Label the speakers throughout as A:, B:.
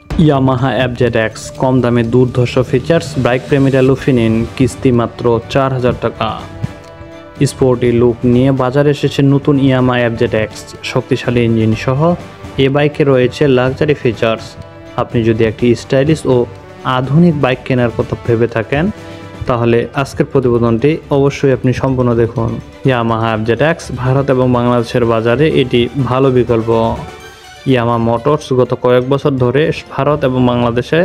A: Yamaha এফজেডএক্স কম দামে দুর্ধর্ষ features bike প্রেমীরা লুফে নিন কিস্তি মাত্র 4000 টাকা। স্পোর্টি লুক নিয়ে বাজারে এসেছে নতুন ইয়ামাহা এফজেডএক্স শক্তিশালী ইঞ্জিন সহ এ বাইকে রয়েছে লাক্সারি ফিচার্স। আপনি যদি একটি স্টাইলিশ ও আধুনিক বাইক কেনার কথা ভেবে থাকেন তাহলে আজকের প্রতিবেদনটি অবশ্যই আপনি সম্পূর্ণ দেখুন। ইয়ামাহা এফজেডএক্স ভারত এবং বাংলাদেশের বাজারে এটি ভালো বিকল্প। ইয়ামাহা মোটরস গত কয়েক বছর ধরে ভারত এবং বাংলাদেশে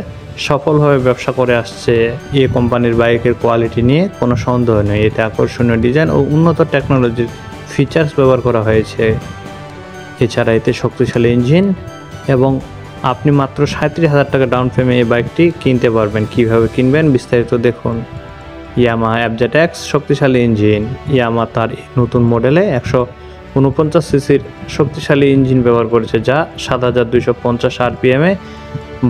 A: সফলভাবে ব্যবসা করে আসছে। এই কোম্পানির বাইকের কোয়ালিটি নিয়ে কোনো সন্দেহ নেই, এতে আকর্ষণীয় ডিজাইন ও উন্নত টেকনোলজির ফিচার্স ব্যবহার করা হয়েছে। এছাড়া এতে শক্তিশালী ইঞ্জিন এবং আপনি মাত্র 37,000 টাকা ডাউন পেমেন্টে এই বাইকটি কিনতে পারবেন। কিভাবে কিনবেন বিস্তারিত দেখুন। ইয়ামাহা এফজেডএক্স শক্তিশালী ইঞ্জিন। ইয়ামাহা তার নতুন মডেলে 149 সিসির শক্তিশালী ইঞ্জিন ব্যবহার করেছে, যা 7250 আরপিএমে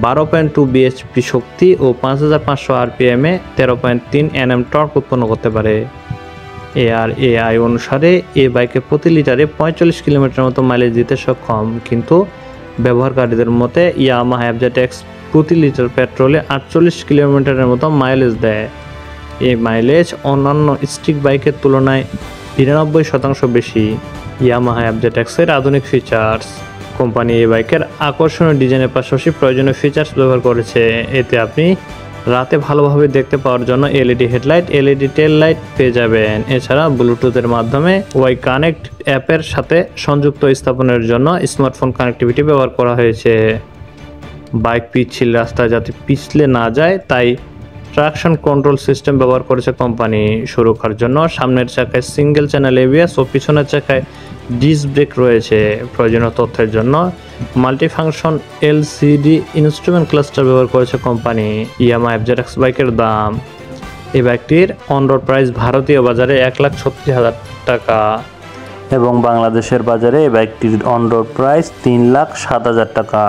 A: 12.2 বিএইচপি শক্তি ও 5500 আরপিএমে 13.3 এনএম টর্ক উৎপন্ন করতে পারে। এআই অনুসারে এই বাইকে প্রতি লিটারে 45 কিলোমিটার মতো মাইলেজ দিতে সক্ষম, কিন্তু ব্যবহারকারীদের মতে ইয়ামাহা এফজেডএক্স প্রতি লিটার পেট্রোলে 48 কিলোমিটারের মতো মাইলেজ দেয়। এই মাইলেজ অন্যান্য স্ট্রিক বাইকের তুলনায় 92% বেশি। ইয়ামাহা এফজেডএক্সের আধুনিক ফিচার্স। কোম্পানি এই বাইকের আকর্ষণীয় ডিজাইনের পাশাপাশি প্রয়োজনীয় ফিচার্স ব্যবহার করেছে। এতে আপনি রাতে ভালোভাবে দেখতে পাওয়ার জন্য এলইডি হেডলাইট, এলইডি টেল লাইট পেয়ে যাবেন। এছাড়া ব্লুটুথের মাধ্যমে ওয়াই কানেক্ট অ্যাপের সাথে সংযুক্ত স্থাপনের জন্য স্মার্টফোন কানেক্টিভিটি ব্যবহার করা হয়েছে। বাইক পিচ্ছিল রাস্তায় যাতে পিছলে না যায় তাই ট্রাকশন কন্ট্রোল সিস্টেম ব্যবহার করেছে কোম্পানি। সুরক্ষার জন্য সামনের চাকায় সিঙ্গেল চ্যানেল এবিএস ও পিছনের চাকায় ডিস্ক ব্রেক রয়েছে। প্রয়োজনীয় তথ্যের জন্য মাল্টিফাংশন এলসিডি ইনস্ট্রুমেন্ট ক্লাস্টার ব্যবহার করেছে কোম্পানি। ইয়ামাহা এফজেডএক্স বাইকের দাম। এই বাইকটির অন রোড প্রাইস ভারতীয় বাজারে 1,36,000 টাকা এবং বাংলাদেশের বাজারে এই বাইকটির অন রোড প্রাইস 3,07,000 টাকা।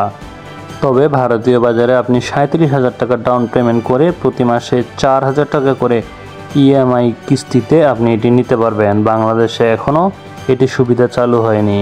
A: তবে ভারতীয় বাজারে আপনি 37,000 টাকা ডাউন পেমেন্ট করে প্রতি মাসে 4,000 টাকা করে ইএমআই কিস্তিতে আপনি এটি নিতে পারবেন। বাংলাদেশে এখনও এটি সুবিধা চালু হয়নি।